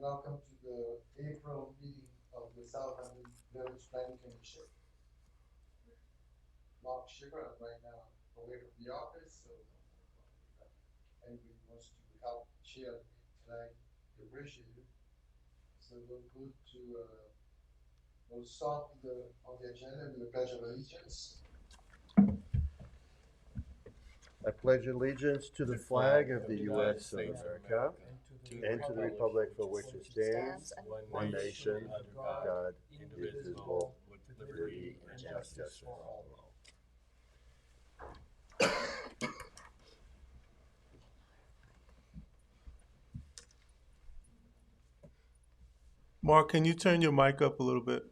welcome to the April meeting of the Southampton Village Planning Commission. Mark Sugar, I'm right now away from the office, so anybody wants to help chair the meeting tonight, we appreciate it. So we'll go to, we'll start with on the agenda with the Pledge of Allegiance. I pledge allegiance to the flag of the U.S. of America and to the republic for which it stands, one nation, under God, indivisible, with liberty and justice for all. Mark, can you turn your mic up a little bit?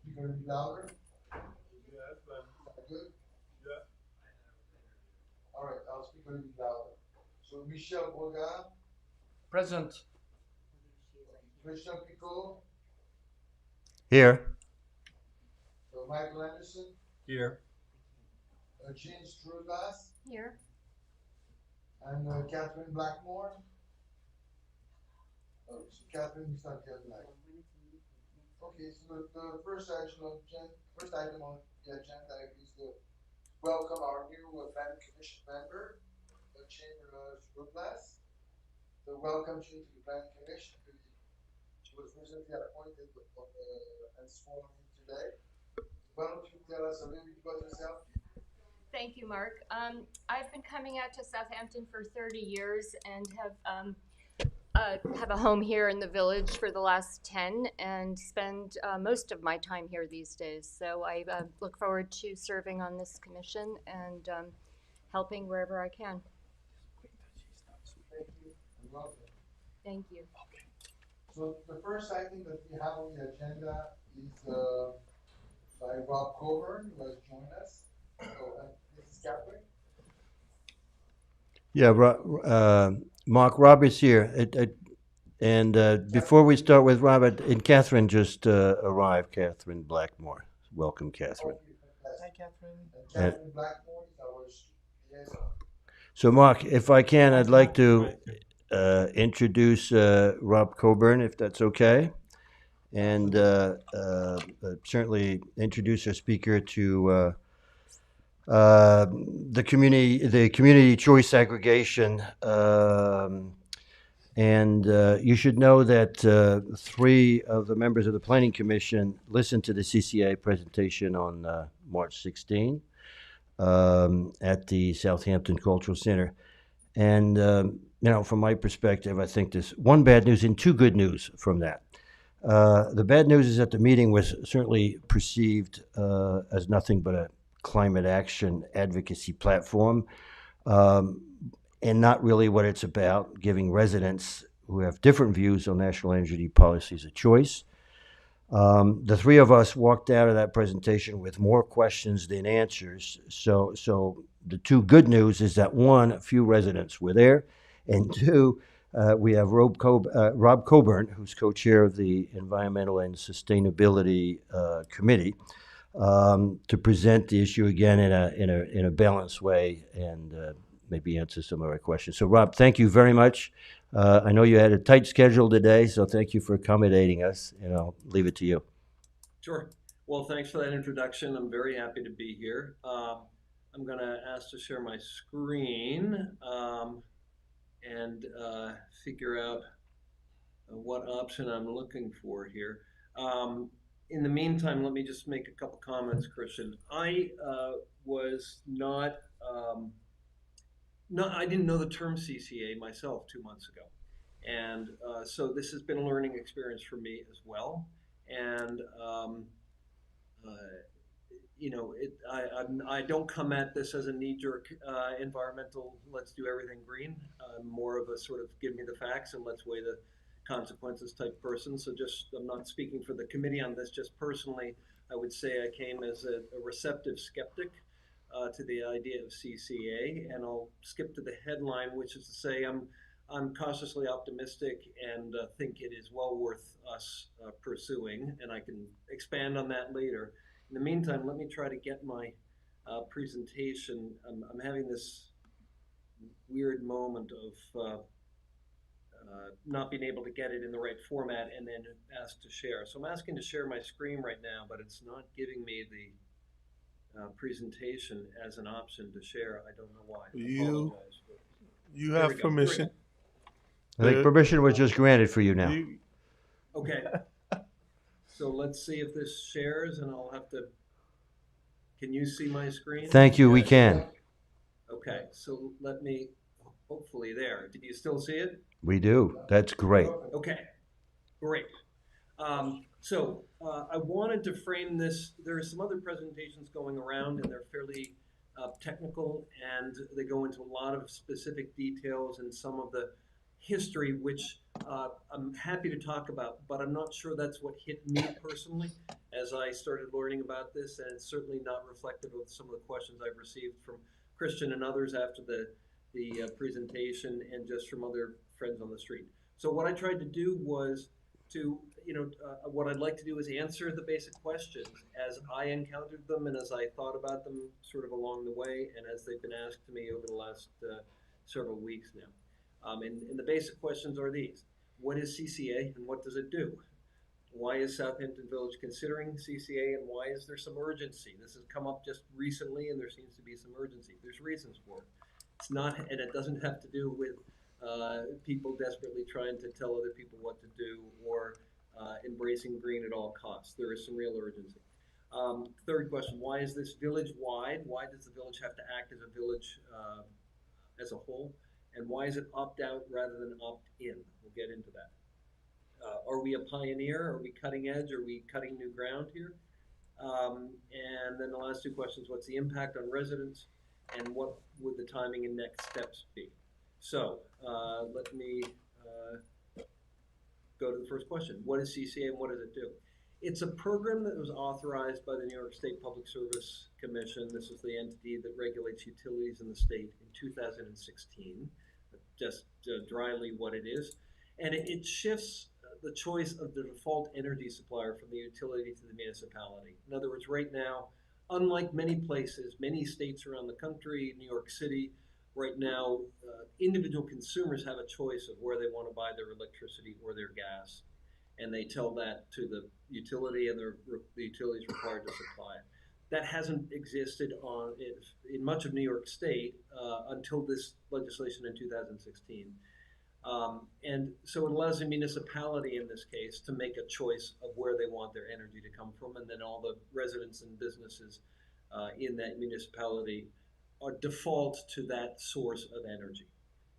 You gonna be louder? Yeah, that's fine. Good? Yeah. All right, I'll speak a little bit louder. So Michel Boga, Present. Christian Picot, Here. Michael Anderson, Here. Jean Strudlas, Here. and Catherine Blackmore. Oh, so Catherine is not here tonight. Okay, so the first item on the agenda is to welcome our new planning commission member, Jean Strudlas. So welcome Jean to the planning commission. She was recently appointed and sworn in today. Why don't you tell us a little bit about yourself? Thank you, Mark. I've been coming out to Southampton for 30 years and have a home here in the village for the last 10 and spend most of my time here these days. So I look forward to serving on this commission and helping wherever I can. Thank you and welcome. Thank you. So the first item that we have on the agenda is by Rob Coburn, who has joined us. So, this is Catherine. Yeah, Mark, Rob is here. Before we start with Robert, and Catherine just arrived, Catherine Blackmore. Welcome, Catherine. Hi, Catherine. And Catherine Blackmore is our liaison. So, Mark, if I can, I'd like to introduce Rob Coburn, if that's okay, and certainly introduce our speaker to the community choice aggregation. You should know that 3 of the members of the Planning Commission listened to the CCA presentation on March 16 at the Southampton Cultural Center. And, from my perspective, I think there's one bad news and 2 good news from that. The bad news is that the meeting was certainly perceived as nothing but a climate action advocacy platform, and not really what it's about, giving residents who have different views on national energy policies a choice. The 3 of us walked out of that presentation with more questions than answers. So the 2 good news is that 1, a few residents were there, and 2, we have Rob Coburn, who's co-chair of the Environmental and Sustainability Committee, to present the issue again in a balanced way and maybe answer some of our questions. So, Rob, thank you very much. I know you had a tight schedule today, so thank you for accommodating us, and I'll leave it to you. Sure. Well, thanks for that introduction. I'm very happy to be here. I'm going to ask to share my screen and figure out what option I'm looking for here. In the meantime, let me just make a couple comments, Christian. I was not, I didn't know the term CCA myself 2 months ago. And so this has been a learning experience for me as well. And, I don't come at this as a knee-jerk environmental, let's do everything green. I'm more of a sort of give me the facts and let's weigh the consequences type person. So I'm not speaking for the committee on this, just personally, I would say I came as a receptive skeptic to the idea of CCA, and I'll skip to the headline, which is to say I'm cautiously optimistic and think it is well worth us pursuing, and I can expand on that later. In the meantime, let me try to get my presentation. I'm having this weird moment of not being able to get it in the right format and then asked to share. So I'm asking to share my screen right now, but it's not giving me the presentation as an option to share. I don't know why. I You apologize. you There we have go. Here we permission. go. I think permission was just granted for you now. You, Okay. So let's see if this shares, and I'll have to. Can you see my screen? Thank you, we Yes. can. Okay, so let me. Hopefully, there. Do you still see it? We do. That's great. Perfect. Okay, great. I wanted to frame this. There are some other presentations going around, and they're fairly technical, and they go into a lot of specific details and some of the history, which I'm happy to talk about, but I'm not sure that's what hit me personally as I started learning about this, and it's certainly not reflective of some of the questions I've received from Christian and others after the presentation, and just from other friends on the street. So what I tried to do was what I'd like to do is answer the basic questions as I encountered them and as I thought about them sort of along the way and as they've been asked to me over the last several weeks now. And the basic questions are these. What is CCA and what does it do? Why is Southampton Village considering CCA and why is there some urgency? This has come up just recently and there seems to be some urgency. There's reasons for it. It's not, and it doesn't have to do with people desperately trying to tell other people what to do or embracing green at all costs. There is some real urgency. Third question, why is this village-wide? Why does the village have to act as a village as a whole? And why is it opt-out rather than opt-in? We'll get into that. Are we a pioneer? Are we cutting edge? Are we cutting new ground here? And then the last two questions, what's the impact on residents? And what would the timing and next steps be? So let me go to the first question. What is CCA and what does it do? It's a program that was authorized by the New York State Public Service Commission. This is the entity that regulates utilities in the state in 2016. Just dryly what it is. And it shifts the choice of the default energy supplier from the utility to the municipality. In other words, right now, unlike many places, many states around the country, New York City, right now, individual consumers have a choice of where they want to buy their electricity or their gas. And they tell that to the utility and the utility is required to supply it. That hasn't existed in much of New York State until this legislation in 2016. And so it allows the municipality in this case to make a choice of where they want their energy to come from, and then all the residents and businesses in that municipality are default to that source of energy.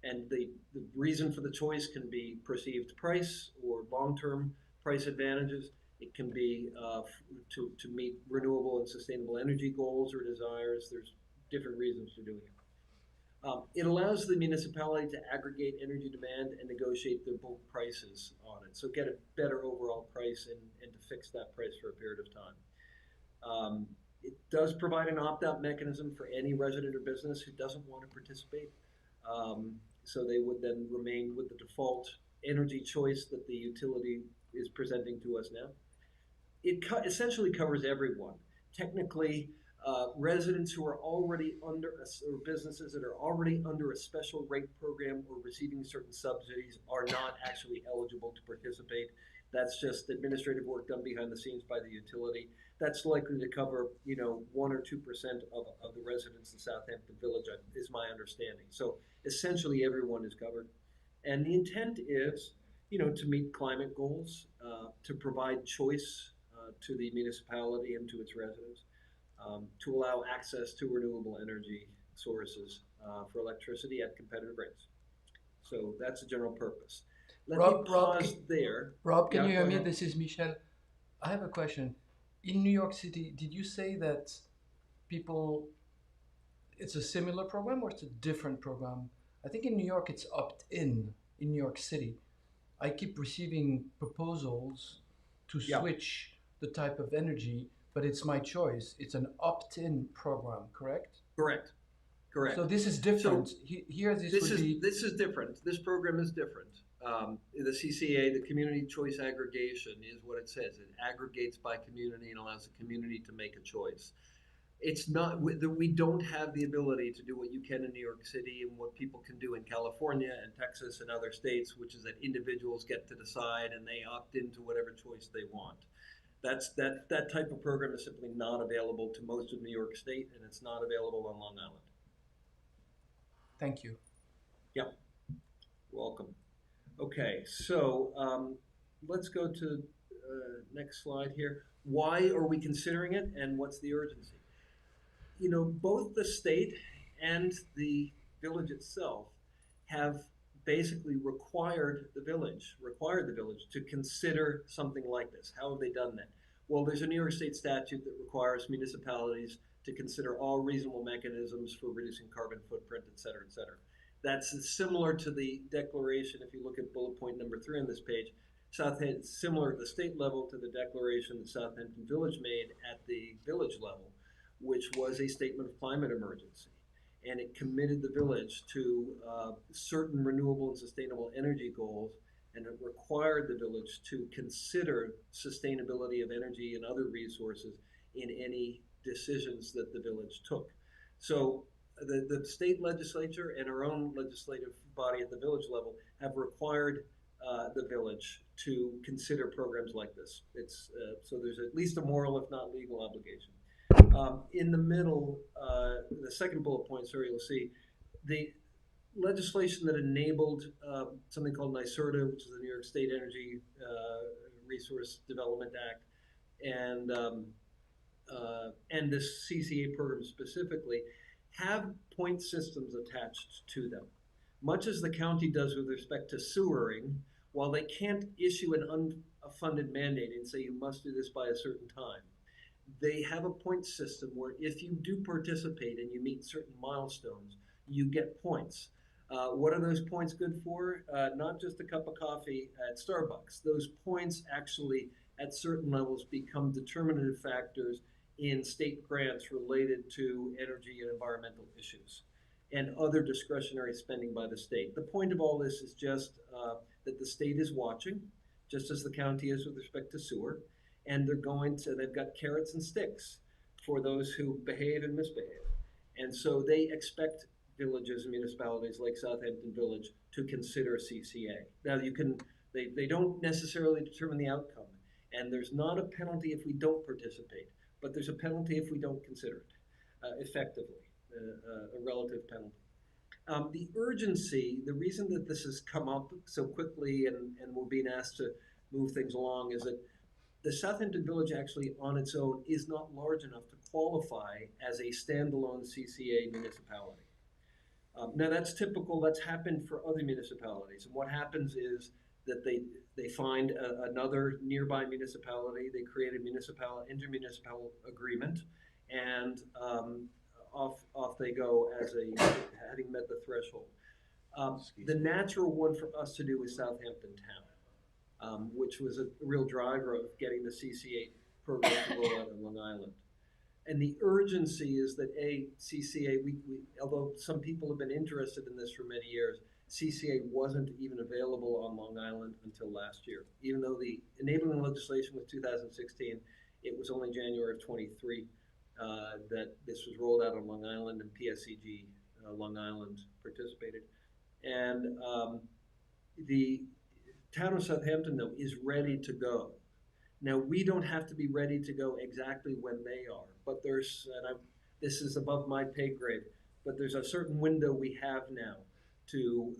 And the reason for the choice can be perceived price or long-term price advantages. It can be to meet renewable and sustainable energy goals or desires. There's different reasons for doing it. It allows the municipality to aggregate energy demand and negotiate their bulk prices on it. So get a better overall price and to fix that price for a period of time. It does provide an opt-out mechanism for any resident or business who doesn't want to participate. So they would then remain with the default energy choice that the utility is presenting to us now. It essentially covers everyone. Technically, residents who are already under, or businesses that are already under a special rate program or receiving certain subsidies are not actually eligible to participate. That's just administrative work done behind the scenes by the utility. That's likely to cover, 1 or 2% of the residents in Southampton Village, is my understanding. So essentially everyone is covered. And the intent is, to meet climate goals, to provide choice to the municipality and to its residents, to allow access to renewable energy sources for electricity at competitive rates. So that's the general purpose. Let me pause there. Rob, can Yeah, you hear go me? ahead. This is Michel. I have a question. In New York City, did you say that it's a similar program or it's a different program? I think in New York it's opt-in in New York City. I keep receiving proposals to Yeah. switch the type of energy, but it's my choice. It's an opt-in program, correct? Correct. Correct. So this is different. Here, this would be. This is different. This program is different. The CCA, the Community Choice Aggregation, is what it says. It aggregates by community and allows the community to make a choice. It's not, we don't have the ability to do what you can in New York City and what people can do in California and Texas and other states, which is that individuals get to decide and they opt into whatever choice they want. That type of program is simply not available to most of New York State, and it's not available on Long Island. Thank you. Yep. Welcome. Okay, so let's go to next slide here. Why are we considering it, and what's the urgency? You know, both the state and the village itself have basically required the village to consider something like this. How have they done that? Well, there's a New York State statute that requires municipalities to consider all reasonable mechanisms for reducing carbon footprint, et cetera, et cetera. That's similar to the declaration. If you look at bullet point number 3 on this page, Southampton, similar at the state level to the declaration that Southampton Village made at the village level, which was a statement of climate emergency. And it committed the village to certain renewable and sustainable energy goals, and it required the village to consider sustainability of energy and other resources in any decisions that the village took. So the state legislature and our own legislative body at the village level have required the village to consider programs like this. It's so there's at least a moral, if not legal, obligation. In the middle, the second bullet point, sorry, you'll see the legislation that enabled something called NYSERDA, which is the New York State Energy Resource Development Act, and this CCA program specifically, have point systems attached to them. Much as the county does with respect to sewering, while they can't issue an unfunded mandate and say you must do this by a certain time, they have a point system where if you do participate and you meet certain milestones, you get points. What are those points good for? Not just a cup of coffee at Starbucks. Those points actually, at certain levels, become determinative factors in state grants related to energy and environmental issues and other discretionary spending by the state. The point of all this is just that the state is watching, just as the county is with respect to sewer, and they've got carrots and sticks for those who behave and misbehave. And so they expect villages and municipalities like Southampton Village to consider CCA. Now they don't necessarily determine the outcome, and there's not a penalty if we don't participate, but there's a penalty if we don't consider it effectively, a relative penalty. The urgency, the reason that this has come up so quickly and we're being asked to move things along is that the Southampton Village actually on its own is not large enough to qualify as a standalone CCA municipality. Now that's typical, that's happened for other municipalities. And what happens is that they find another nearby municipality, they create a intermunicipal agreement, and off they go as having met the threshold. The natural one for us to do is Southampton Town, which was a real driver of getting the CCA program to roll out in Long Island. And the urgency is that CCA, although some people have been interested in this for many years, CCA wasn't even available on Long Island until last year. Even though the enabling legislation was 2016, it was only January of 23 that this was rolled out on Long Island, and PSCG Long Island participated. And the town of Southampton, though, is ready to go. Now, we don't have to be ready to go exactly when they are, but this is above my pay grade, but there's a certain window we have now to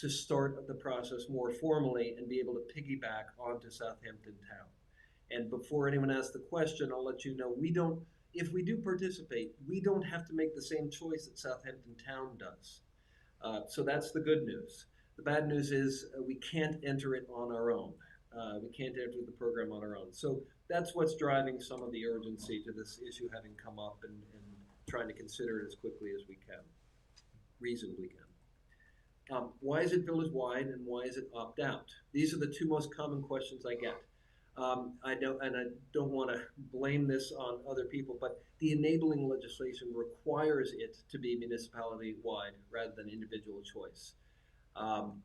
start the process more formally and be able to piggyback onto Southampton Town. And before anyone asks the question, I'll let you know, if we do participate, we don't have to make the same choice that Southampton Town does. So that's the good news. The bad news is we can't enter it on our own. We can't enter the program on our own. So that's what's driving some of the urgency to this issue having come up and trying to consider it as quickly as we can, reasonably can. Why is it village-wide and why is it opt-out? These are the two most common questions I get. I don't want to blame this on other people, but the enabling legislation requires it to be municipality-wide rather than individual choice.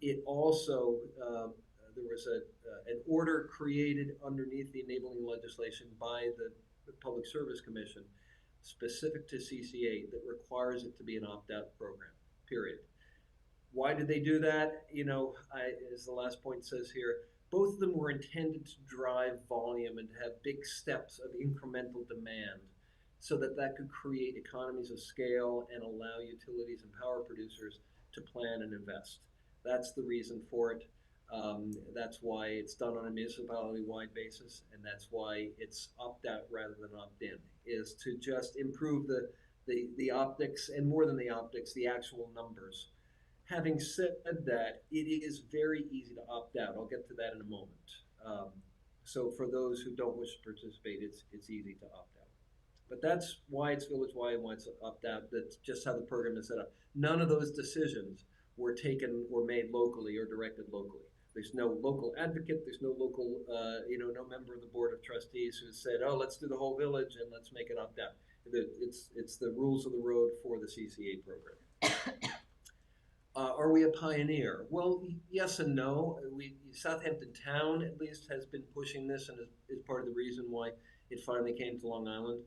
It also, there was an order created underneath the enabling legislation by the Public Service Commission specific to CCA that requires it to be an opt-out program, period. Why did they do that? As the last point says here, both of them were intended to drive volume and to have big steps of incremental demand so that that could create economies of scale and allow utilities and power producers to plan and invest. That's the reason for it. That's why it's done on a municipality-wide basis, and that's why it's opt-out rather than opt-in, is to just improve the optics, and more than the optics, the actual numbers. Having said that, it is very easy to opt out. I'll get to that in a moment. So for those who don't wish to participate, it's easy to opt out. But that's why it's village-wide and why it's opt-out. That's just how the program is set up. None of those decisions were taken or made locally or directed locally. There's no local advocate. There's no local, no member of the board of trustees who said, "Oh, let's do the whole village and let's make it opt out." It's the rules of the road for the CCA program. Are we a pioneer? Well, yes and no. Southampton Town, at least, has been pushing this and is part of the reason why it finally came to Long Island.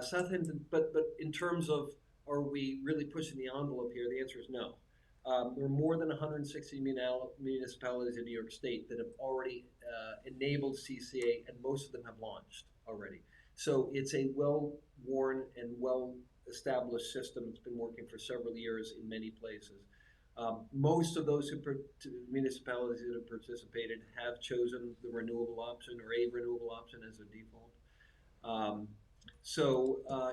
Southampton, but in terms of are we really pushing the envelope here, the answer is no. There are more than 160 municipalities in New York State that have already enabled CCA, and most of them have launched already. So it's a well-worn and well-established system. It's been working for several years in many places. Most of those municipalities that have participated have chosen the renewable option or a renewable option as a default.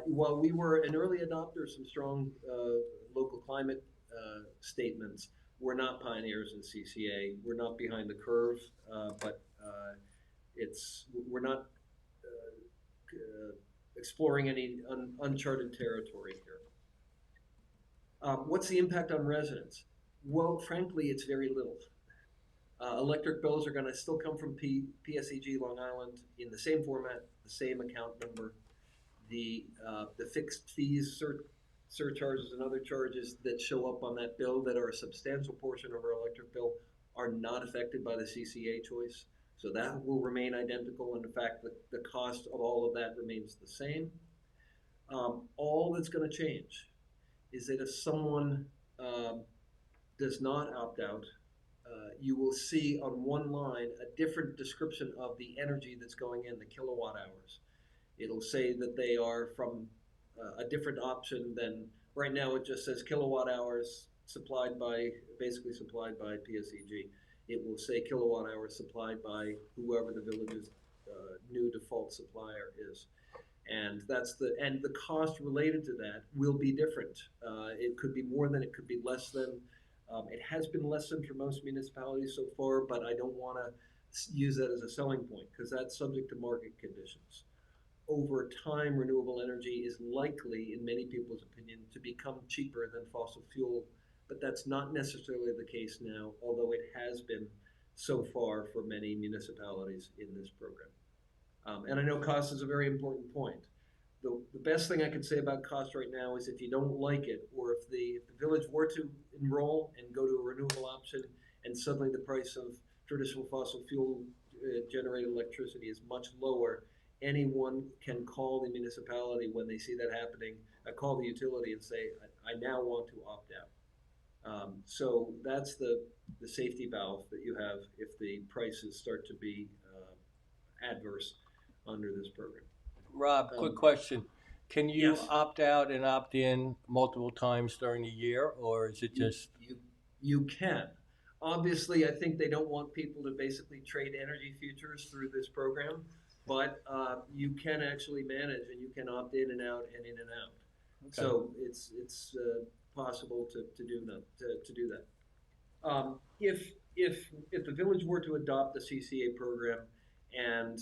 While we were an early adopter of some strong local climate statements, we're not pioneers in CCA. We're not behind the curve, but we're not exploring any uncharted territory here. What's the impact on residents? Well, frankly, it's very little. Electric bills are going to still come from PSEG Long Island in the same format, the same account number. The fixed fees, surcharges, and other charges that show up on that bill that are a substantial portion of our electric bill are not affected by the CCA choice. So that will remain identical. And in fact, the cost of all of that remains the same. All that's going to change is that if someone does not opt out, you will see on one line a different description of the energy that's going in, the kilowatt hours. It'll say that they are from a different option than, right now it just says kilowatt hours basically supplied by PSEG. It will say kilowatt hours supplied by whoever the village's new default supplier is. And the cost related to that will be different. It could be more than, it could be less than. It has been less than for most municipalities so far, but I don't want to use that as a selling point because that's subject to market conditions. Over time, renewable energy is likely, in many people's opinion, to become cheaper than fossil fuel, but that's not necessarily the case now, although it has been so far for many municipalities in this program. And I know cost is a very important point. The best thing I can say about cost right now is if you don't like it, or if the village were to enroll and go to a renewable option, and suddenly the price of traditional fossil fuel generated electricity is much lower, anyone can call the municipality when they see that happening, call the utility and say, I now want to opt out. So that's the safety valve that you have if the prices start to be adverse under this program. Rob, quick question. Can you Yes. opt out and opt in multiple times during the year, or is it just? You can. Obviously, I think they don't want people to basically trade energy futures through this program, but you can actually manage, and you can opt in and out and in and out. Okay. So it's possible to do that. If the village were to adopt the CCA program, and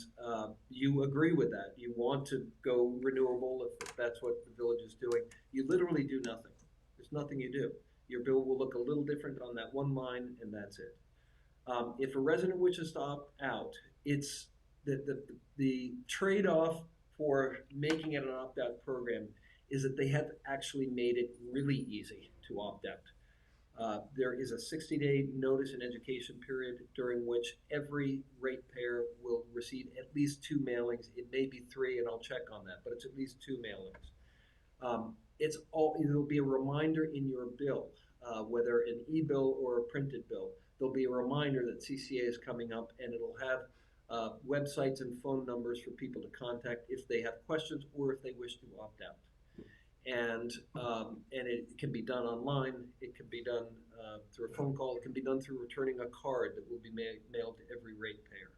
you agree with that, you want to go renewable if that's what the village is doing, you literally do nothing. There's nothing you do. Your bill will look a little different on that one line, and that's it. If a resident wishes to opt out, it's the trade-off for making it an opt-out program is that they have actually made it really easy to opt out. There is a 60-day notice and education period during which every ratepayer will receive at least 2 mailings. It may be 3, and I'll check on that, but it's at least 2 mailings. It'll be a reminder in your bill, whether an e-bill or a printed bill. There'll be a reminder that CCA is coming up, and it'll have websites and phone numbers for people to contact if they have questions or if they wish to opt out. And it can be done online. It can be done through a phone call. It can be done through returning a card that will be mailed to every ratepayer.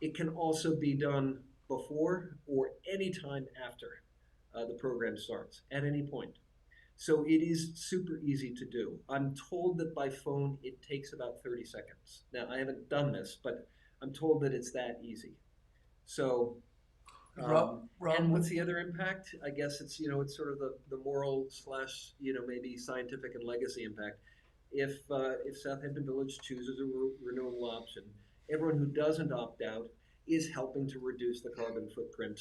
It can also be done before or any time after the program starts, at any point. So it is super easy to do. I'm told that by phone it takes about 30 seconds. Now, I haven't done this, but I'm told that it's that easy. So, Rob, and what's the other impact? I guess it's, it's sort of the moral slash, maybe scientific and legacy impact. If Southampton Village chooses a renewable option, everyone who doesn't opt out is helping to reduce the carbon footprint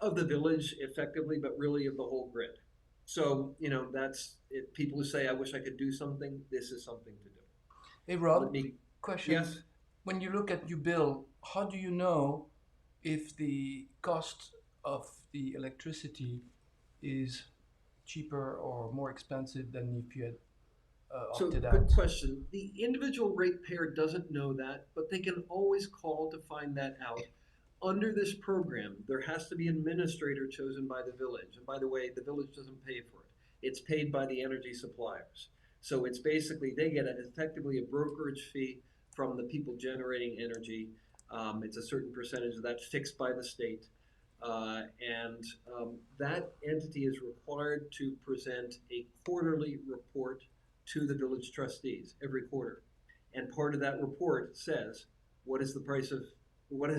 of the village effectively, but really of the whole grid. So, that's it. People who say, I wish I could do something, this is something to do. Hey Rob, question. Yes? When you look at your bill, how do you know if the cost of the electricity is cheaper or more expensive than if you had opted out? Good question. The individual ratepayer doesn't know that, but they can always call to find that out. Under this program, there has to be an administrator chosen by the village. And by the way, the village doesn't pay for it. It's paid by the energy suppliers. So it's basically, they get effectively a brokerage fee from the people generating energy. It's a certain percentage of that fixed by the state. And that entity is required to present a quarterly report to the village trustees every quarter. And part of that report says, what has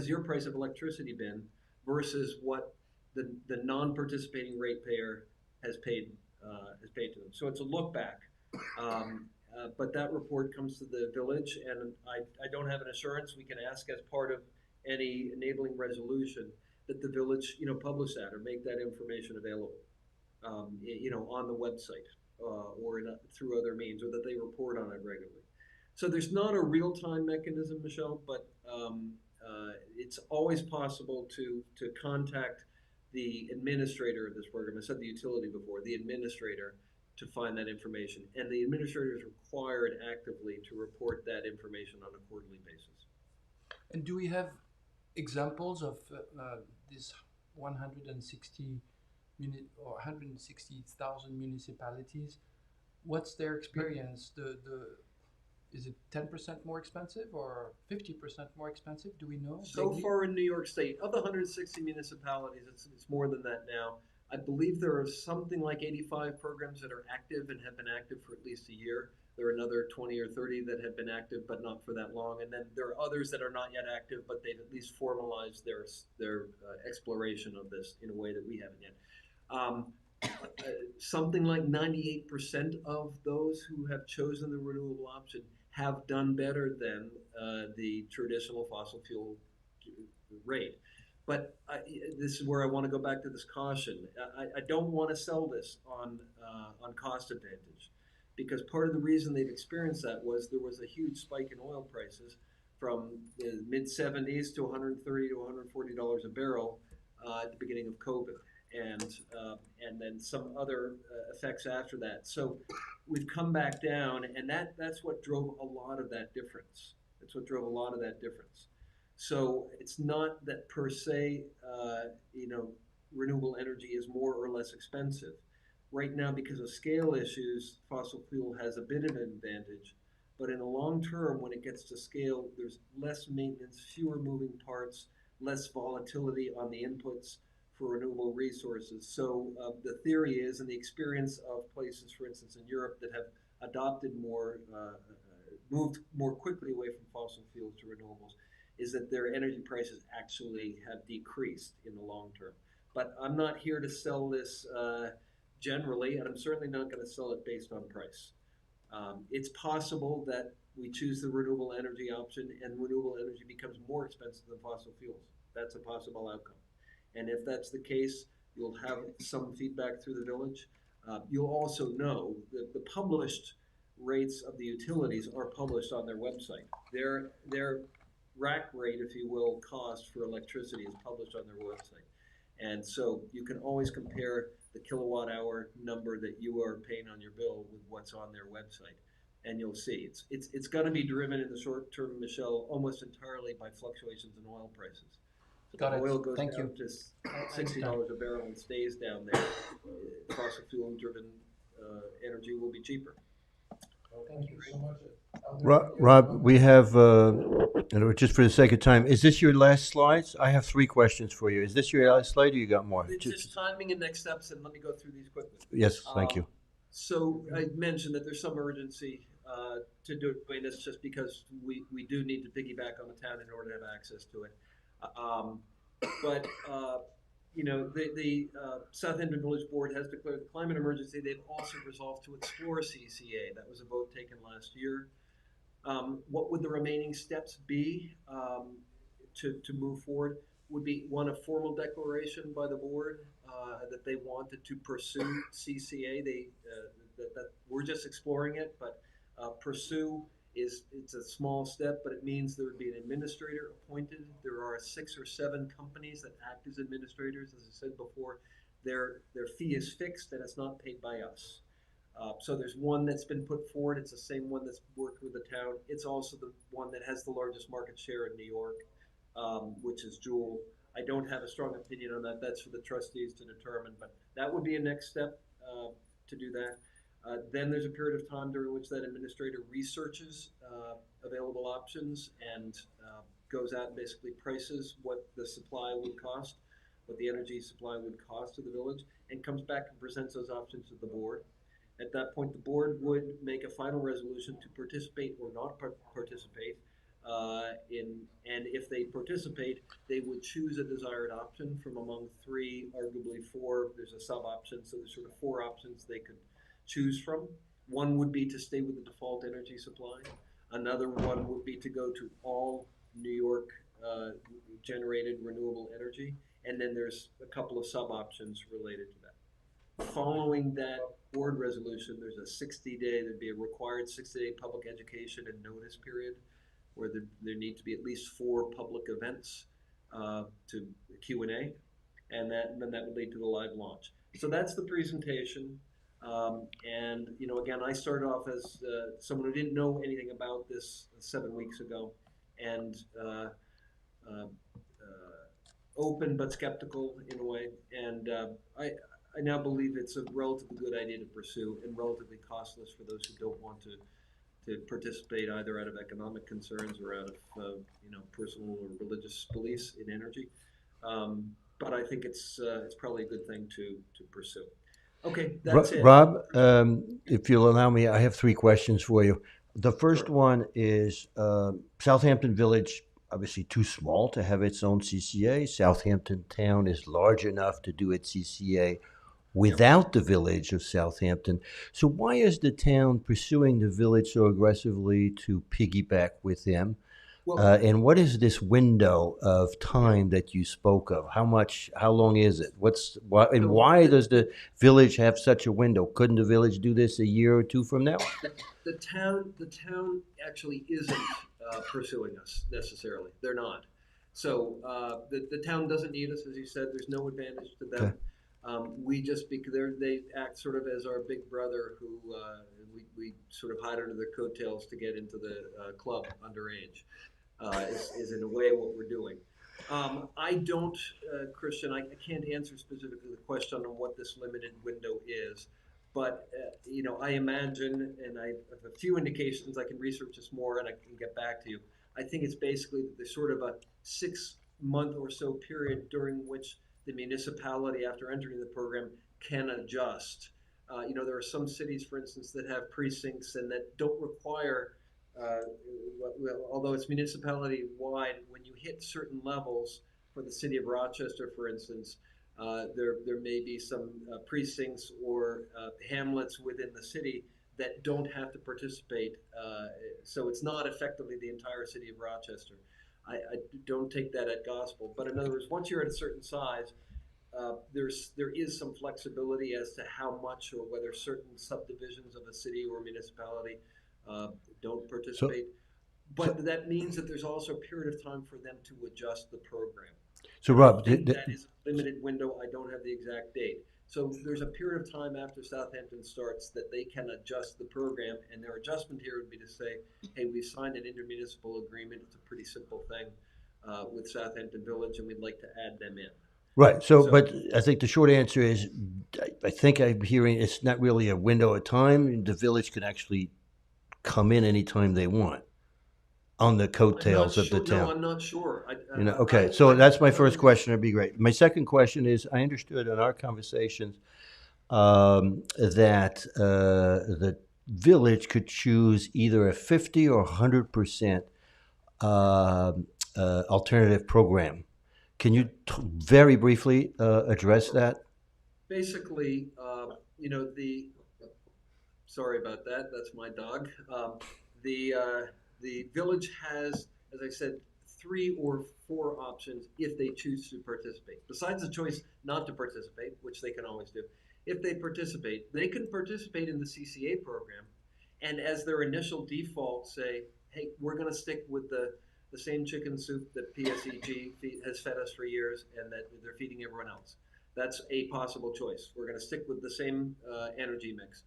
your price of electricity been versus what the non-participating ratepayer has paid to them. So it's a look back. But that report comes to the village, and I don't have an assurance. We can ask as part of any enabling resolution that the village, publish that or make that information available, on the website or through other means, or that they report on it regularly. So there's not a real-time mechanism, Michelle, but it's always possible to contact the administrator of this program. I said the utility before, the administrator, to find that information. And the administrator is required actively to report that information on a quarterly basis. And do we have examples of this 160 or 160,000 municipalities? What's their experience? Is it 10% more expensive or 50% more expensive? Do we know? So far in New York State, of the 160 municipalities, it's more than that now. I believe there are something like 85 programs that are active and have been active for at least a year. There are another 20 or 30 that have been active, but not for that long. And then there are others that are not yet active, but they've at least formalized their exploration of this in a way that we haven't yet. Something like 98% of those who have chosen the renewable option have done better than the traditional fossil fuel rate. But this is where I want to go back to this caution. I don't want to sell this on cost advantage, because part of the reason they've experienced that was there was a huge spike in oil prices from the mid-70s to $130 to $140 a barrel at the beginning of COVID, and then some other effects after that. So we've come back down, and that's what drove a lot of that difference. That's what drove a lot of that difference. So it's not that per se, renewable energy is more or less expensive. Right now, because of scale issues, fossil fuel has a bit of an advantage. But in the long term, when it gets to scale, there's less maintenance, fewer moving parts, less volatility on the inputs for renewable resources. So the theory is, and the experience of places, for instance, in Europe that have adopted moved more quickly away from fossil fuels to renewables, is that their energy prices actually have decreased in the long term. But I'm not here to sell this generally, and I'm certainly not going to sell it based on price. It's possible that we choose the renewable energy option and renewable energy becomes more expensive than fossil fuels. That's a possible outcome. And if that's the case, you'll have some feedback through the village. You'll also know that the published rates of the utilities are published on their website. Their rack rate, if you will, cost for electricity is published on their website. And so you can always compare the kilowatt hour number that you are paying on your bill with what's on their website. And you'll see it's going to be driven in the short term, Michelle, almost entirely by fluctuations in oil prices. So Got if it. oil goes Thank down you. to $60 a barrel and stays down there, fossil fuel driven energy will be cheaper. Thank you so much. Rob, we have, just for the sake of time, is this your last slides? I have three questions for you. Is this your last slide or you got more? It's just timing and next steps, and let me go through these quickly. Yes, thank you. So I mentioned that there's some urgency to do it, but it's just because we do need to piggyback on the town in order to have access to it. But you know, the Southampton Village Board has declared the climate emergency. They've also resolved to explore CCA. That was a vote taken last year. What would the remaining steps be to move forward? Would be one, a formal declaration by the board that they wanted to pursue CCA. That we're just exploring it, but pursue it's a small step, but it means there would be an administrator appointed. There are 6 or 7 companies that act as administrators. As I said before, their fee is fixed and it's not paid by us. So there's one that's been put forward. It's the same one that's worked with the town. It's also the one that has the largest market share in New York, which is Jewel. I don't have a strong opinion on that. That's for the trustees to determine, but that would be a next step to do that. Then there's a period of time during which that administrator researches available options and goes out and basically prices what the supply would cost, what the energy supply would cost to the village, and comes back and presents those options to the board. At that point, the board would make a final resolution to participate or not participate and if they participate, they would choose a desired option from among 3, arguably 4. There's a sub option, so there's sort of 4 options they could choose from. One would be to stay with the default energy supply. Another one would be to go to all New York generated renewable energy. And then there's a couple of sub options related to that. Following that board resolution, there's a 60-day, there'd be a required 60-day public education and notice period where there need to be at least 4 public events to Q&A, and then that would lead to the live launch. So that's the presentation. And you know, again, I started off as someone who didn't know anything about this 7 weeks ago, and open but skeptical in a way. And I now believe it's a relatively good idea to pursue and relatively costless for those who don't want to participate either out of economic concerns or out of you know, personal or religious beliefs in energy. But I think it's probably a good thing to pursue. Okay, that's it. Rob, if you'll allow me, I have 3 questions for you. The first one is Southampton Village, obviously too small to have its own CCA. Southampton Town is large enough to do its CCA without the village of Southampton. So why is the town pursuing the village so aggressively to piggyback with them? Well, And what is this window of time that you spoke of? How long is it? Why does the village have such a window? Couldn't the village do this a year or 2 from now? the town actually isn't pursuing us necessarily. They're not. So the town doesn't need us, as you said. There's no advantage to them. Okay. We just, because they act sort of as our big brother who we sort of hide under their coattails to get into the club underage, is in a way what we're doing. I don't, Christian, I can't answer specifically the question on what this limited window is, but you know, I imagine, and I have a few indications, I can research this more and I can get back to you. I think it's basically there's sort of a 6-month or so period during which the municipality, after entering the program, can adjust. You know, there are some cities, for instance, that have precincts and that don't require, although it's municipality wide, when you hit certain levels, for the city of Rochester, for instance, there may be some precincts or hamlets within the city that don't have to participate. So it's not effectively the entire city of Rochester. I don't take that at gospel. But in other words, once you're at a certain size, there is some flexibility as to how much or whether certain subdivisions of a city or municipality uh, don't participate. But that means that there's also a period of time for them to adjust the program. So And Rob, I think that is a limited window. I don't have the exact date. So there's a period of time after Southampton starts that they can adjust the program, and their adjustment here would be to say, hey, we've signed an intermunicipal agreement. It's a pretty simple thing with Southampton Village, and we'd like to add them in. right. So, So but I think the short answer is, I think I'm hearing it's not really a window of time. The village can actually come in anytime they want on the I'm not coattails of the sure. No, town. I'm not sure. Okay. So that's my first question. It'd be great. My second question is, I understood in our conversations that the village could choose either a 50 or 100% alternative program. Can you very briefly address that? Basically, sorry about that. That's my dog. The uh, the village has, as I said, 3 or 4 options if they choose to participate. Besides the choice not to participate, which they can always do, if they participate, they can participate in the CCA program, and as their initial default, say, "Hey, we're going to stick with the same chicken soup that PSEG has fed us for years, and that they're feeding everyone else." That's a possible choice. We're going to stick with the same energy mix.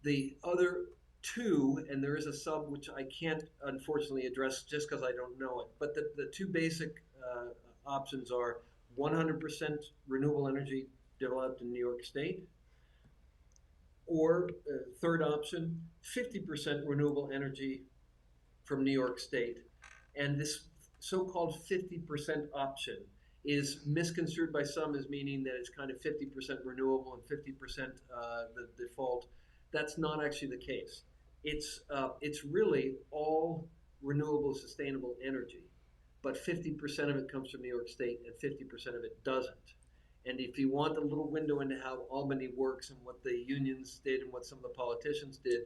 The other two, and there is a sub which I can't unfortunately address just because I don't know it, but the two basic options are 100% renewable energy developed in New York State, or third option, 50% renewable energy from New York State. And this so-called 50% option is misconstrued by some as meaning that it's kind of 50% renewable and 50% the default. That's not actually the case. It's really all renewable, sustainable energy, but 50% of it comes from New York State and 50% of it doesn't. And if you want a little window into how Albany works and what the unions did and what some of the politicians did,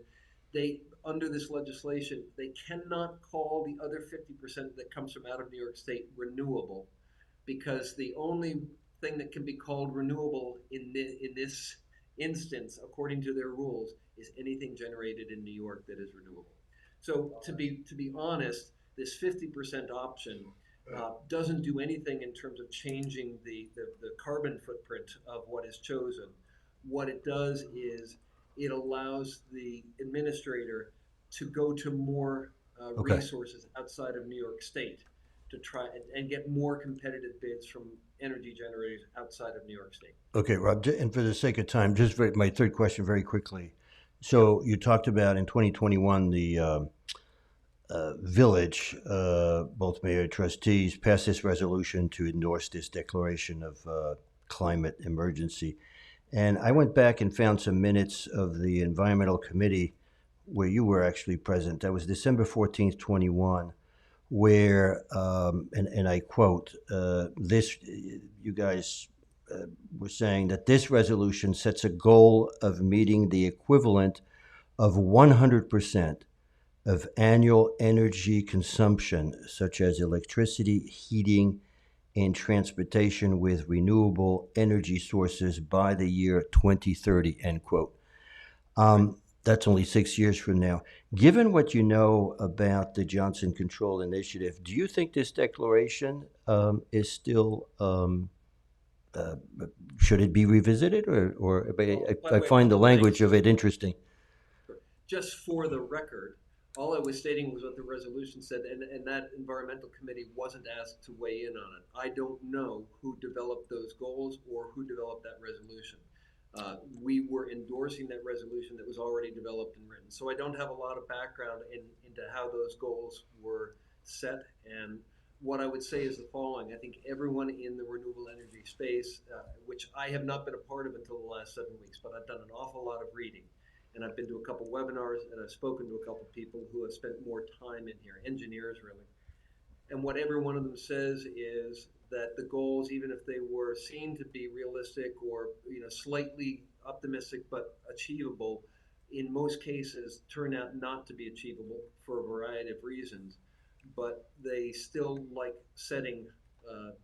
they, under this legislation, they cannot call the other 50% that comes from out of New York State renewable, because the only thing that can be called renewable in this instance, according to their rules, is anything generated in New York that is renewable. So to be honest, this 50% option doesn't do anything in terms of changing the carbon footprint of what is chosen. What it does is it allows the administrator to go to more Okay. resources outside of New York State to try and get more competitive bids from energy generators outside of New York State. Okay, Rob, and for the sake of time, just my third question very quickly. Yep. So you talked about in 2021 the village, both mayor and trustees passed this resolution to endorse this declaration of climate emergency. And I went back and found some minutes of the environmental committee where you were actually present. That was December 14th, 2021, where, and I quote, this, you guys were saying that this resolution sets a goal of meeting the equivalent of 100% of annual energy consumption, such as electricity, heating, and transportation with renewable energy sources by the year 2030, end quote. That's only 6 years from now. Given what you know about the Johnson Control Initiative, do you think this declaration is still, uh, should it be revisited? Or By the I way, a find the couple things. language of it interesting. Just for the record, all I was stating was what the resolution said, and that environmental committee wasn't asked to weigh in on it. I don't know who developed those goals or who developed that resolution. We were endorsing that resolution that was already developed and written. So I don't have a lot of background into how those goals were set. And what I would say is the following. I think everyone in the renewable energy space, which I have not been a part of until the last 7 weeks, but I've done an awful lot of reading. And I've been to a couple webinars, and I've spoken to a couple people who have spent more time in here, engineers really. And what every one of them says is that the goals, even if they were seen to be realistic or slightly optimistic but achievable, in most cases turn out not to be achievable for a variety of reasons, but they still like setting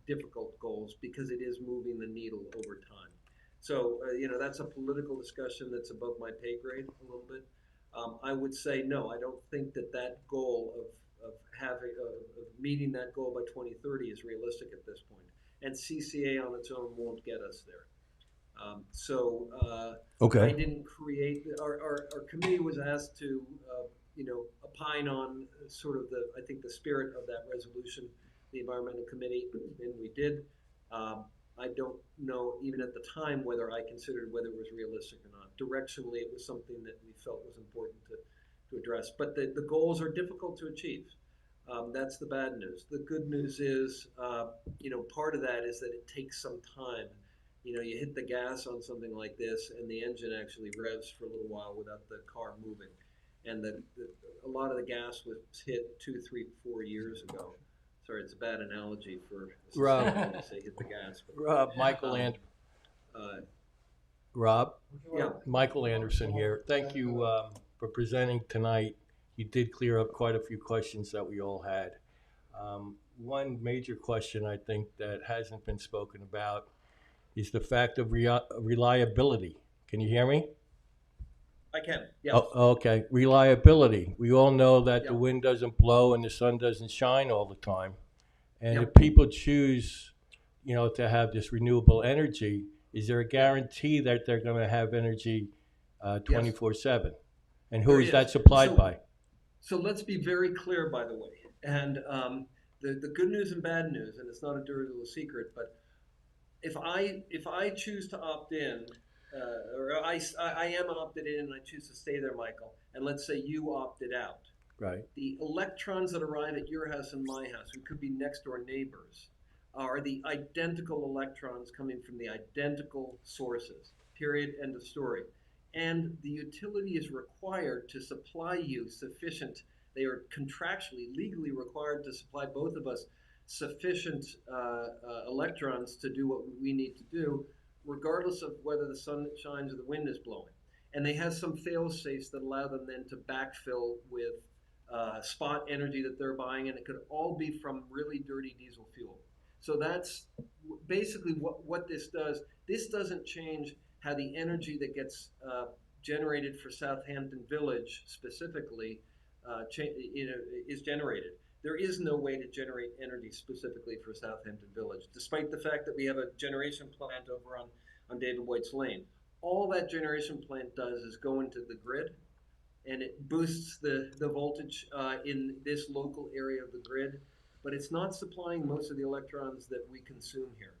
difficult goals because it is moving the needle over time. So, that's a political discussion that's above my pay grade a little bit. I would say no. I don't think that goal of having of meeting that goal by 2030 is realistic at this point. And CCA on its own won't get us there. I Okay. didn't create, our committee was asked to, opine on sort of I think the spirit of that resolution, the environmental committee, and we did. I don't know even at the time whether I considered whether it was realistic or not. Directionally, it was something that we felt was important to address. But the goals are difficult to achieve. That's the bad news. The good news is, part of that is that it takes some time. You hit the gas on something like this, and the engine actually revs for a little while without the car moving. And a lot of the gas was hit 2, 3, 4 years ago. Sorry, it's a bad analogy for Rob. to say hit the gas. But, Rob, Michael um, and uh, Rob, yeah, Michael Anderson here. Thank you for presenting tonight. You did clear up quite a few questions that we all had. One major question I think that hasn't been spoken about is the fact of reliability. Can you hear me? I can. Yes. Oh, okay. Reliability. We all know that the Yeah. wind doesn't blow and the sun doesn't shine all the time. And Yep. if people choose, to have this renewable energy, is there a guarantee that they're going to have energy 24/7? And who There is that is. supplied So, by? So let's be very clear, by the way. And the good news and bad news, and it's not a dirty little secret, but if I choose to opt in, or I am opted in and I choose to stay there, Michael, and let's say you opted out, Right. the electrons that arrive at your house and my house, who could be next door neighbors, are the identical electrons coming from the identical sources. Period. End of story. And the utility is required to supply you sufficient. They are contractually, legally required to supply both of us sufficient electrons to do what we need to do, regardless of whether the sun shines or the wind is blowing. And they have some fail safes that allow them then to backfill with spot energy that they're buying, and it could all be from really dirty diesel fuel. So that's basically what this does. This doesn't change how the energy that gets generated for Southampton Village specifically is generated. There is no way to generate energy specifically for Southampton Village, despite the fact that we have a generation plant over on David White's Lane. All that generation plant does is go into the grid, and it boosts the voltage in this local area of the grid, but it's not supplying most of the electrons that we consume here.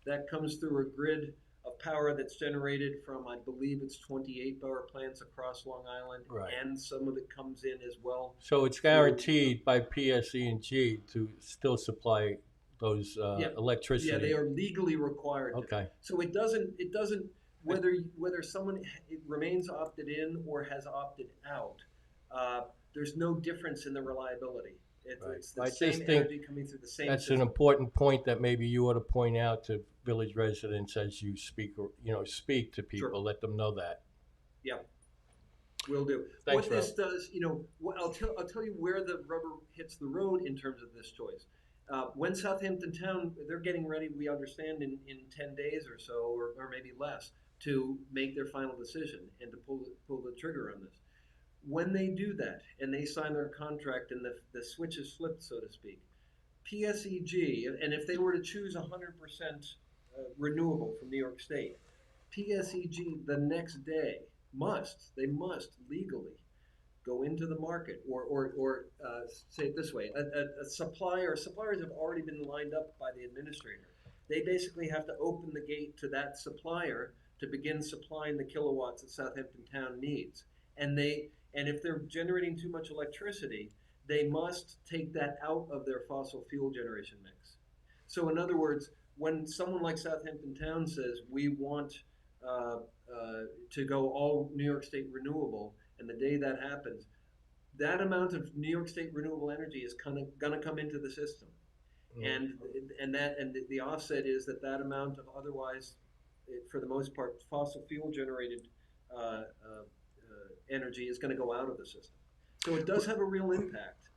That comes through a grid of power that's generated from, I believe it's 28 power plants across Long Island, Right. and some of it comes in as well. So it's guaranteed by PSE&G to still supply those electricity. Yeah, they are legally required to. Okay. So it doesn't whether someone remains opted in or has opted out, there's no difference in the reliability. Right. It's the I same just think energy coming through the same That's system. an important point that maybe you ought to point out to village residents as you speak, or speak to people. Sure. Let them know that. Yeah, will do. Thanks, What this does, I'll tell you where the rubber hits the road in terms of this choice. When Southampton Town, they're getting ready, we understand, in 10 days or so, or maybe less, to make their final decision and to pull the trigger on this. When they do that and they sign their contract and the switch is flipped, so to speak, PSEG, and if they were to choose 100% renewable from New York State, PSEG the next day must legally go into the market, or say it this way, suppliers have already been lined up by the administrator. They basically have to open the gate to that supplier to begin supplying the kilowatts that Southampton Town needs. And if they're generating too much electricity, they must take that out of their fossil fuel generation mix. So in other words, when someone like Southampton Town says, we want to go all New York State renewable, and the day that happens, that amount of New York State renewable energy is going to come into the system. And the offset is that amount of otherwise, for the most part, fossil fuel generated energy is going to go out of the system. So it does have a real impact,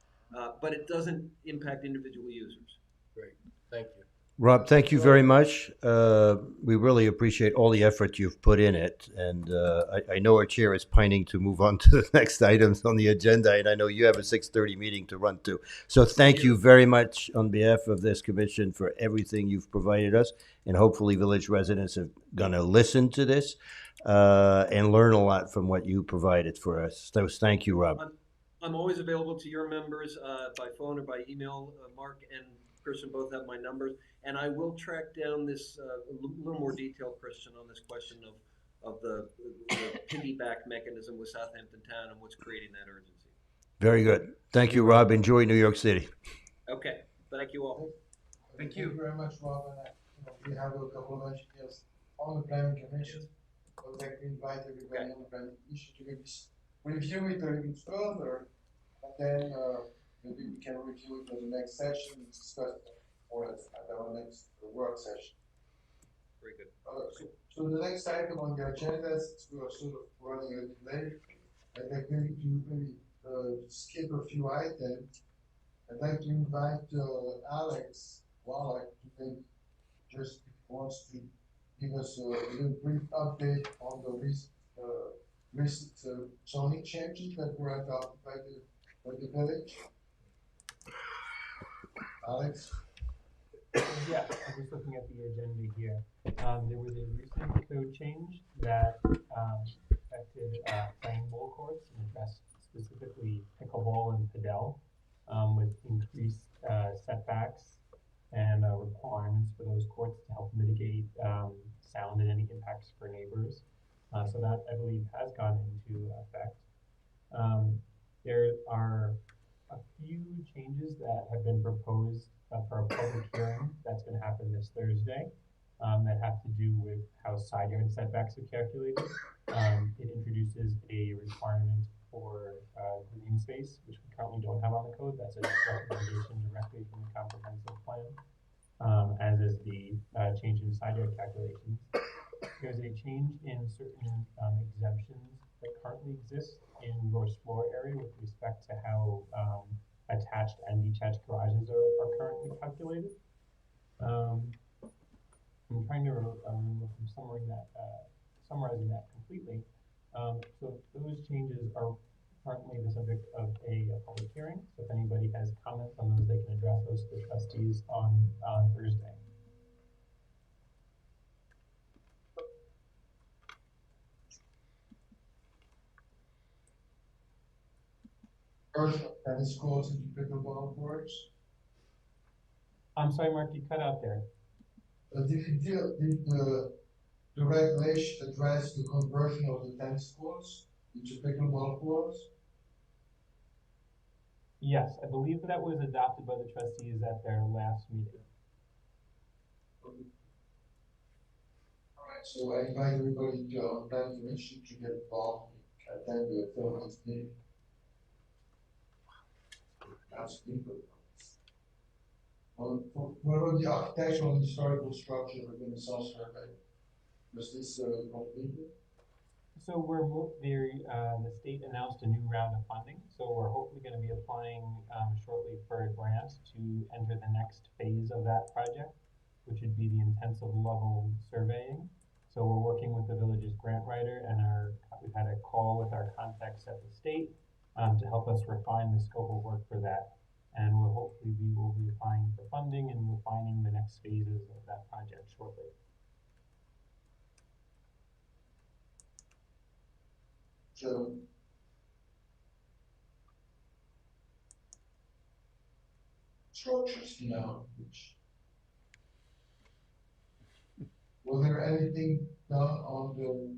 but it doesn't impact individual users. Great, thank you. Rob, thank you very much. We really appreciate all the effort you've put in it. And I know our chair is pining to move on to the next items on the agenda, and I know you have a 6:30 meeting to run to. So thank you very much on behalf of this commission for everything you've provided us. And hopefully village residents are going to listen to this and learn a lot from what you provided for us. So thank you, Rob. I'm always available to your members by phone or by email. Mark and Christian both have my numbers. And I will track down this a little more detail, Christian, on this question of the piggyback mechanism with Southampton Town and what's creating that urgency. Very good. Thank you, Rob. Enjoy New York City. Okay. Thank you all. Thank you. Very much, Rob. And we have a couple of engineers on the planning commission. We'll take invite everybody on the planning commission to maybe review it a little bit further, and then maybe we can review it in the next session and discuss it more at our next work session. Very good. So the next item on the agenda, since we are sort of running a bit late, I'd like maybe to skip a few items. I'd like to invite Alex Wallach to maybe just wants to give us a little brief update on the recent zoning changes that were adopted by the village. Alex? Yeah, I'm just looking at the agenda here. There was a recent code change that affected playing ball courts and addressed specifically pickleball and padel with increased setbacks and requirements for those courts to help mitigate sound and any impacts for neighbors. So that, I believe, has gone into effect. There are a few changes that have been proposed for a public hearing that's going to happen this Thursday that have to do with how side yard setbacks are calculated. It introduces a requirement for green space, which we currently don't have on the code. That's a recommendation directly from the comprehensive plan, as is the change in side yard calculations. There's a change in certain exemptions that currently exist in gross floor area with respect to how attached and detached garages are currently calculated. I'm trying to remember from summarizing that completely. So those changes are currently the subject of a public hearing. So if anybody has comments on those, they can address those to the trustees on Thursday. Tennis courts into pickleball courts. I'm sorry, Mark, you cut out there. Did the regulation address the conversion of the tennis courts into pickleball courts? Yes, I believe that was adopted by the trustees at their last meeting. All right, so I invite everybody to on planning commission to get involved, attend the Philippines meeting. That's people. What about the architectural and historical structure within the South Survey? Was this completed? So the state announced a new round of funding. So we're hopefully going to be applying shortly for a grant to enter the next phase of that project, which would be the intensive level surveying. So we're working with the village's grant writer, and we've had a call with our contacts at the state to help us refine the scope of work for that. And we will be applying for funding and refining the next phases of that project shortly. So, structures now, was there anything done on the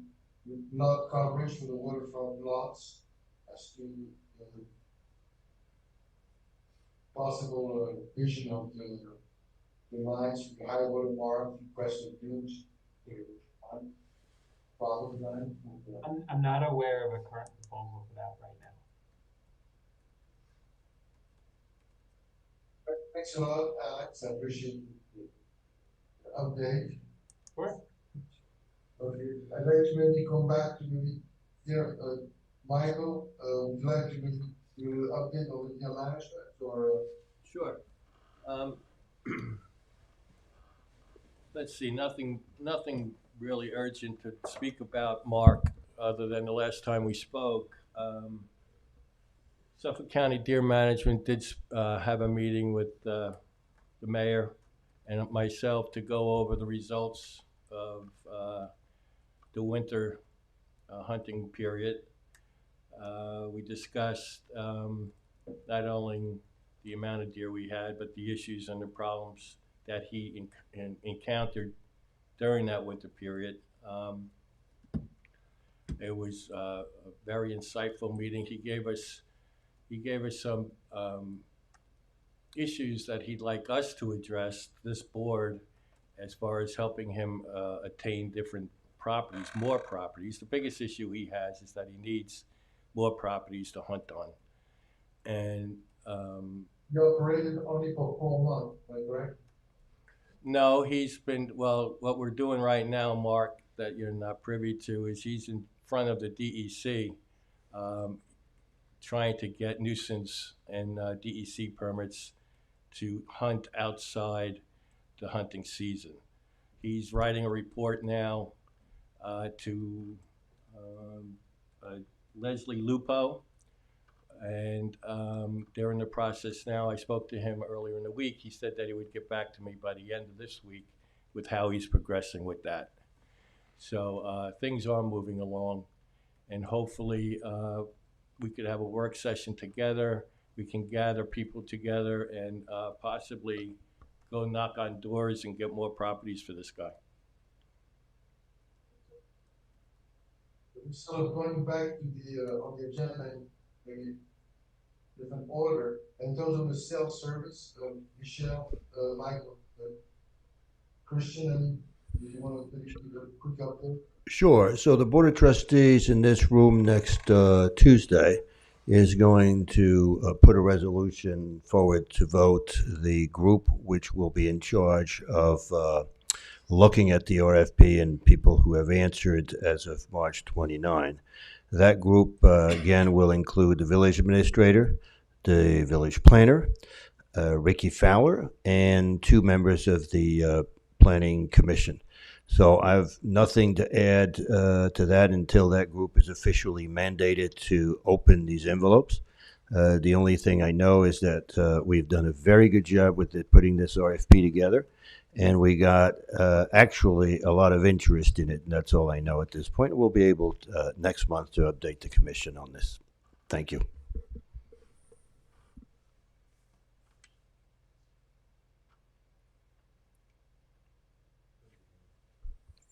lot coverage for the waterfront lots as to the possible vision of the lines, the high water mark, the crescent dunes, follow the line? I'm not aware of a current proposal for that right now. Thanks a lot, Alex. I appreciate the update. Sure. Okay, I'd like to maybe come back to Michael, would you like to update on the management or? Sure. Um, let's see, nothing really urgent to speak about, Mark, other than the last time we spoke. Suffolk County Deer Management did have a meeting with the mayor and myself to go over the results of the winter hunting period. We discussed not only the amount of deer we had, but the issues and the problems that he encountered during that winter period. It was a very insightful meeting. He gave us some issues that he'd like us to address, this board, as far as helping him attain different properties, more properties. The biggest issue he has is that he needs more properties to hunt on. And You operated only for 4 months, right? no, he's been, well, what we're doing right now, Mark, that you're not privy to, is he's in front of the DEC trying to get nuisance and DEC permits to hunt outside the hunting season. He's writing a report now to Leslie Lupo, and they're in the process now. I spoke to him earlier in the week. He said that he would get back to me by the end of this week with how he's progressing with that. So things are moving along, and hopefully we could have a work session together. We can gather people together and possibly go knock on doors and get more properties for this guy. So going back to the on the agenda, maybe different order, in terms of the self-service, Michelle, Michael, Christian, and do you want to give a quick update? Sure. So the Board of Trustees in this room next Tuesday is going to put a resolution forward to vote. The group which will be in charge of looking at the RFP and people who have answered as of March 29. That group, again, will include the village administrator, the village planner, Ricky Fowler, and 2 members of the planning commission. So I have nothing to add to that until that group is officially mandated to open these envelopes. The only thing I know is that we've done a very good job with putting this RFP together, and we got actually a lot of interest in it, and that's all I know at this point. We'll be able next month to update the commission on this. Thank you.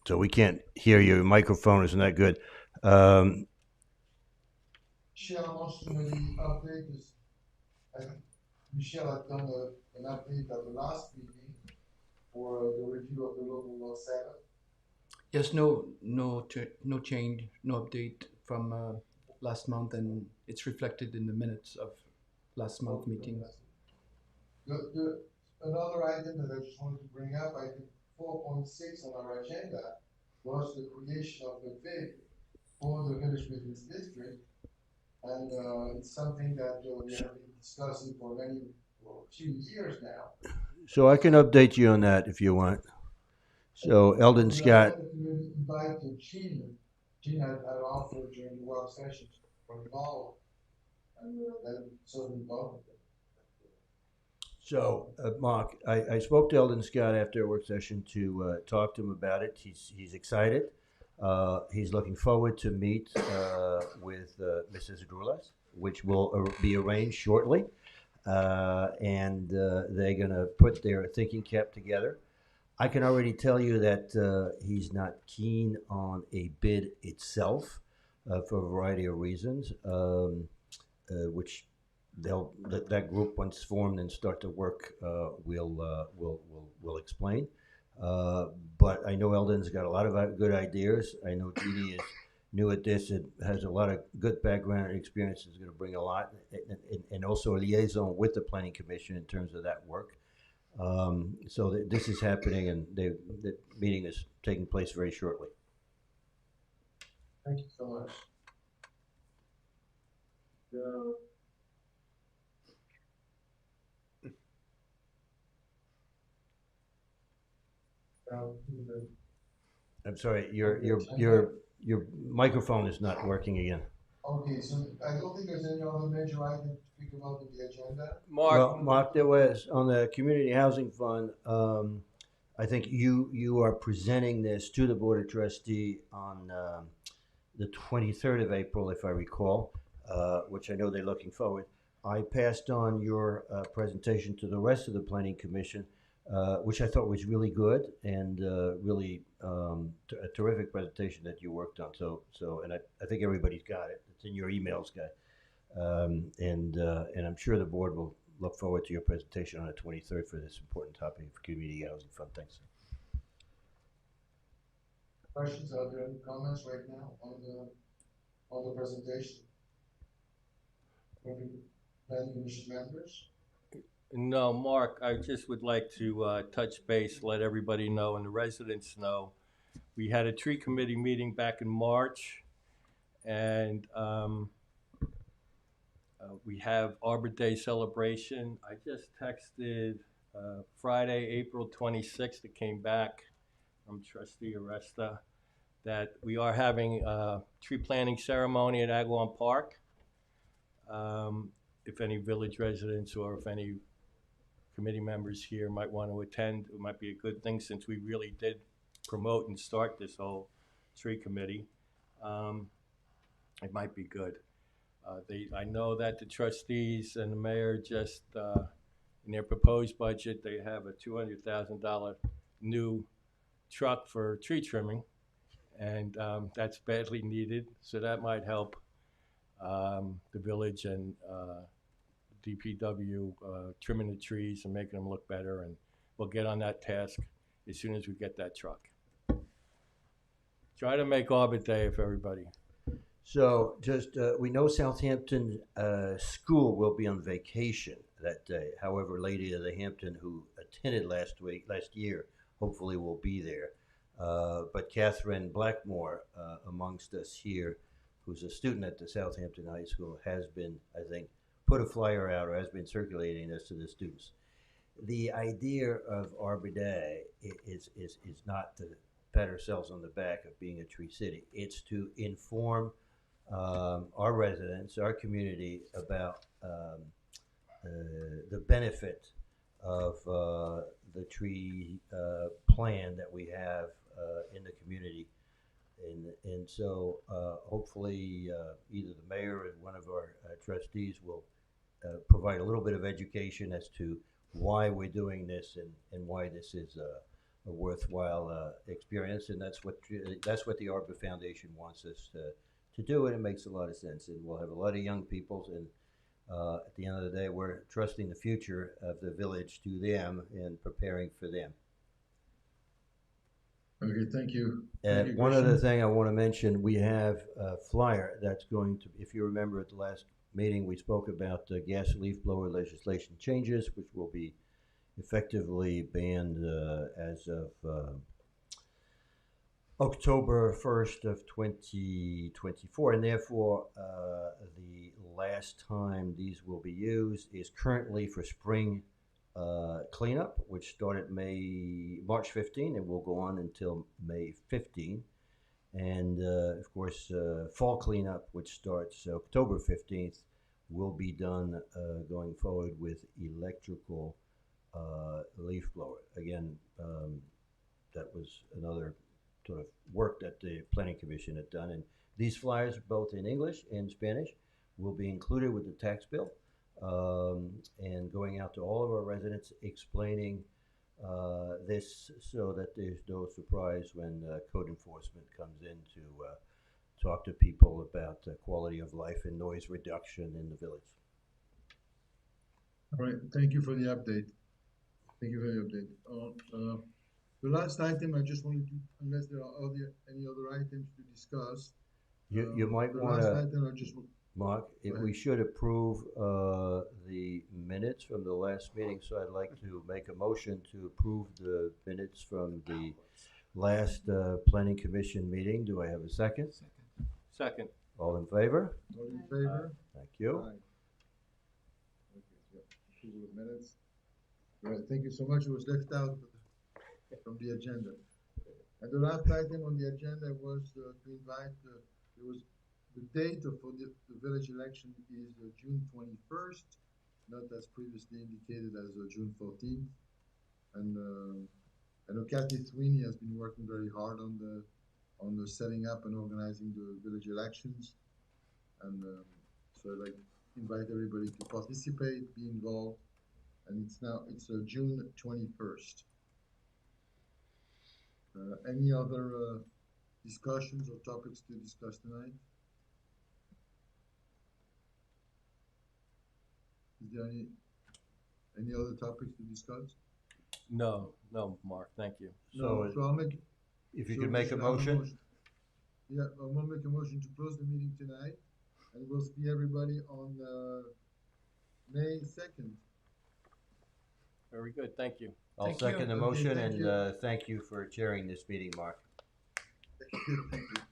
So we can't hear you. Your microphone isn't that good. Michelle wants to maybe update this. I think Michelle had done an update at the last meeting for the review of the local law 7. Yes, no change, no update from last month, and it's reflected in the minutes of last month meeting. Another item that I just wanted to bring up, I think 4.6 on our agenda was the creation of the VIG for the Village Business District, and it's something that we have been discussing for a few years now. So I can update you on that if you want. So Eldon Scott. Invite Gene. Gene had offered during the work session for involved, and then certainly involved. So, Mark, I spoke to Eldon Scott after a work session to talk to him about it. He's excited. He's looking forward to meet with Mrs. Grulas, which will be arranged shortly. And they're going to put their thinking cap together. I can already tell you that he's not keen on a bid itself for a variety of reasons, which that group, once formed and start to work, will explain. But I know Eldon's got a lot of good ideas. I know Jeannie is new at this and has a lot of good background and experience. Is going to bring a lot, and also a liaison with the Planning Commission in terms of that work. So this is happening, and the meeting is taking place very shortly. Thank you so much. I'm sorry, your microphone is not working again. Okay, so I don't think there's any other major item to speak about in the agenda. Well, Mark, there was, on the Community Housing Fund, I think you are presenting this to the Board of Trustee on the 23rd of April, if I recall, which I know they're looking forward. I passed on your presentation to the rest of the Planning Commission, which I thought was really good and really a terrific presentation that you worked on. And I think everybody's got it. It's in your emails, guy. And I'm sure the board will look forward to your presentation on the 23rd for this important topic for Community Housing Fund. Thanks. Questions, are there any comments right now on the presentation? Any planning commission members? No, Mark, I just would like to touch base, let everybody know and the residents know. We had a tree committee meeting back in March, and we have Arbor Day celebration. I just texted Friday, April 26th, it came back from Trustee Aresta, that we are having a tree planting ceremony at Agawam Park. If any village residents or if any committee members here might want to attend, it might be a good thing since we really did promote and start this whole tree committee. It might be good. I know that the trustees and the mayor just, in their proposed budget, they have a $200,000 new truck for tree trimming, and that's badly needed, so that might help the village and DPW trimming the trees and making them look better, and we'll get on that task as soon as we get that truck. Try to make Arbor Day if everybody. So just, we know Southampton school will be on vacation that day. However, Lady of the Hampton, who attended last year, hopefully will be there. But Catherine Blackmore, amongst us here, who's a student at the Southampton High School, has been, I think, put a flyer out or has been circulating this to the students. The idea of Arbor Day is not to pat ourselves on the back of being a tree city. It's to inform our residents, our community, about the benefit of the tree plan that we have in the community. And so hopefully either the mayor or one of our trustees will provide a little bit of education as to why we're doing this and why this is a worthwhile experience. And that's what the Arbor Foundation wants us to do, and it makes a lot of sense. And we'll have a lot of young people, and at the end of the day, we're trusting the future of the village to them and preparing for them. Okay, thank you. And one other thing I want to mention, we have a flyer that's going to, if you remember at the last meeting, we spoke about gas leaf blower legislation changes, which will be effectively banned as of October 1st of 2024, and therefore the last time these will be used is currently for spring cleanup, which started March 15 and will go on until May 15. And of course, fall cleanup, which starts October 15th, will be done going forward with electrical leaf blower. Again, that was another sort of work that the Planning Commission had done. And these flyers, both in English and Spanish, will be included with the tax bill. And going out to all of our residents, explaining this so that there's no surprise when code enforcement comes in to talk to people about quality of life and noise reduction in the village. All right, thank you for the update. Thank you for the update. The last item, I just wanted to, unless there are any other items to discuss. You might want last to, item, I just Mark, if we should approve the minutes from the last meeting, so I'd like to make a motion to approve the minutes from the last Planning Commission meeting. Do I have a second? Second. All in favor? All in favor? Thank you. Aye. Okay, yeah, approval of minutes. All right, thank you so much. It was left out from the agenda. And the last item on the agenda was to invite, there was, the date for the village election is June 21st, not as previously indicated as June 14th. And I know Kathy Sweeney has been working very hard on the setting up and organizing the village elections. And so I'd like to invite everybody to participate, be involved. And it's June 21st. Any other discussions or topics to discuss tonight? Is there any other topics to discuss? No, Mark, thank you. No, so I'll make. If you so could make a we should have motion? Yeah, I'm gonna make a motion to close the meeting tonight, and we'll see everybody on May 2nd. Very good, thank you. I'll Thank you. second the Okay, motion thank and you. thank you for chairing this meeting, Mark. Thank you.